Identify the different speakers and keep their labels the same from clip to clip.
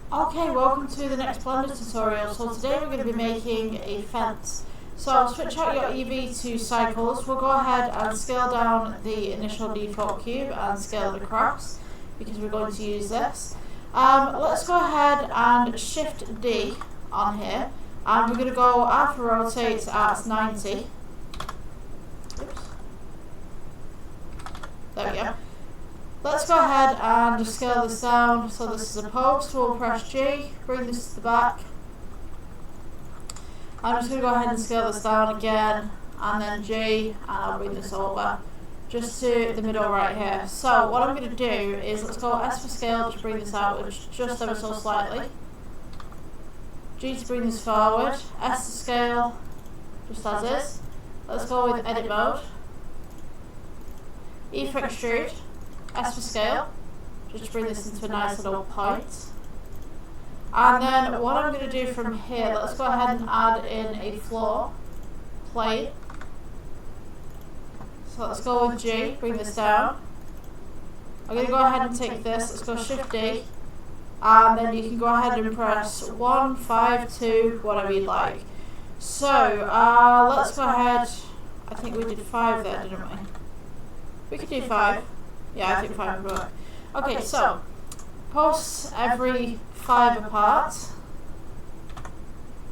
Speaker 1: Okay, welcome to the next Blender tutorial. So today we're going to be making a fence. So switch out your EV to cycles. We'll go ahead and scale down the initial default cube and scale it across because we're going to use this. Let's go ahead and Shift D on here, and we're going to go alpha rotate at 90. Oops. There we go. Let's go ahead and just scale this down. So this is a post. We'll press G, bring this to the back. I'm just going to go ahead and scale this down again, and then G, and I'll bring this over just to the middle right here. So what I'm going to do is, let's go S for scale to bring this outwards just ever so slightly. G to bring this forward. S to scale, just as is. Let's go with edit mode. E for extrude. S for scale, just to bring this into a nice little point. And then what I'm going to do from here, let's go ahead and add in a floor plane. So let's go with G, bring this down. I'm going to go ahead and take this, let's go Shift D, and then you can go ahead and press 1, 5, 2, whatever you'd like. So let's go ahead, I think we did 5 there, didn't we? We could do 5. Yeah, I think 5 would work. Okay, so posts every 5 apart,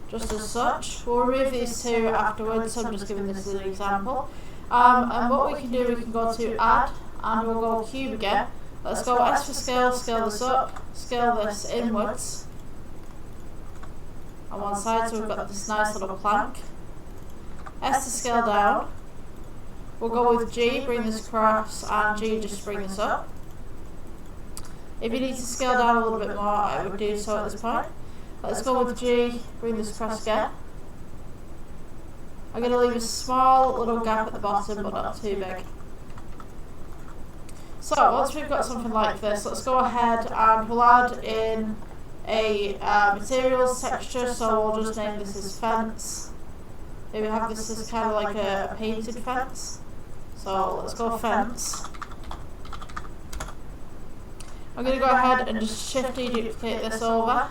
Speaker 1: just as such. We'll remove these two afterwards, so I'm just giving this as an example. And what we can do, we can go to add, and we'll go cube again. Let's go S for scale, scale this up, scale this inwards on one side, so we've got this nice little plank. S to scale down. We'll go with G, bring this across, and G, just bring this up. If you need to scale down a little bit more, I would do so at this point. Let's go with G, bring this across again. I'm going to leave a small little gap at the bottom, but not too big. So once we've got something like this, let's go ahead and we'll add in a materials texture, so we'll just name this as fence. Maybe have this as kind of like a painted fence. So let's go fence. I'm going to go ahead and just Shift D duplicate this over.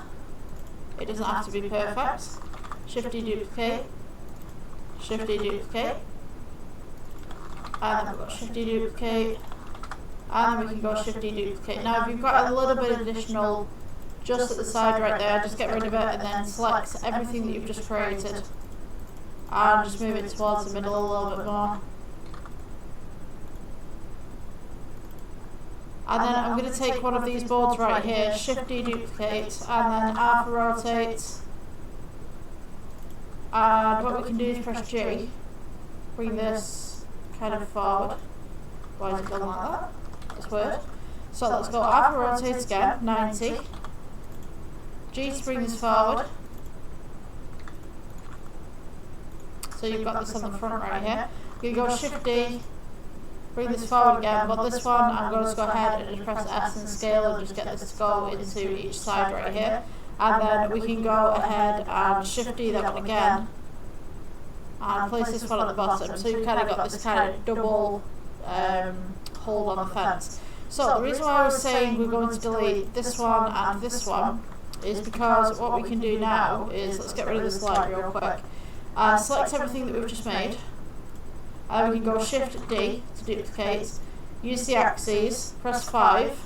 Speaker 1: It doesn't have to be perfect. Shift D duplicate. Shift D duplicate. And then we've got Shift D duplicate. And then we can go Shift D duplicate. Now if you've got a little bit additional just at the side right there, just get rid of it and then select everything that you've just created. And just move it towards the middle a little bit more. And then I'm going to take one of these boards right here, Shift D duplicate, and then alpha rotate. And what we can do is press G, bring this kind of forward. Why is it going like that? That's weird. So let's go alpha rotate again, 90. G to bring this forward. So you've got this on the front right here. You go Shift D, bring this forward again, but this one I'm going to go ahead and just press S and scale and just get this to go into each side right here. And then we can go ahead and Shift D that one again and place this one at the bottom. So you've kind of got this kind of double hold on the fence. So the reason why I was saying we're going to delete this one and this one is because what we can do now is, let's get rid of this light real quick. Select everything that we've just made. We can go Shift D to duplicate, use the axes, press 5,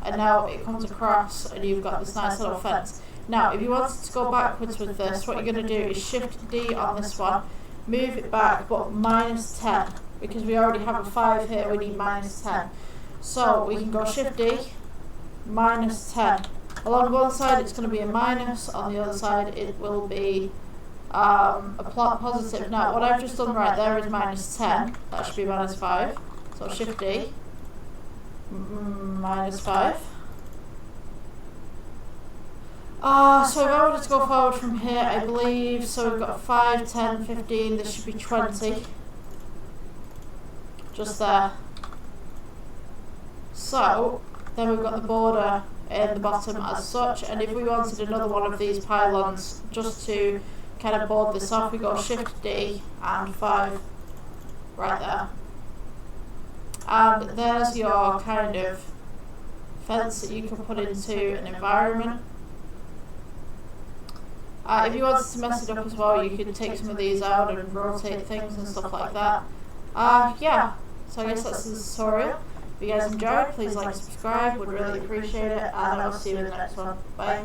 Speaker 1: and now it comes across and you've got this nice little fence. Now if you wanted to go backwards with this, what you're going to do is Shift D on this one, move it back but minus 10, because we already have a 5 here, we need minus 10. So we can go Shift D, minus 10. Along one side it's going to be a minus, on the other side it will be a plot positive. Now what I've just done right there is minus 10, that should be minus 5, so Shift D, minus 5. So if I wanted to go forward from here, I believe, so we've got 5, 10, 15, this should be 20, just there. So then we've got the border in the bottom as such, and if we wanted another one of these pylons just to kind of board this off, we go Shift D and 5 right there. And there's your kind of fence that you can put into an environment. If you wanted to mess it up as well, you could take some of these out and rotate things and stuff like that. Yeah, so I guess that's the tutorial. If you guys enjoyed, please like, subscribe, would really appreciate it, and I will see you in the next one. Bye.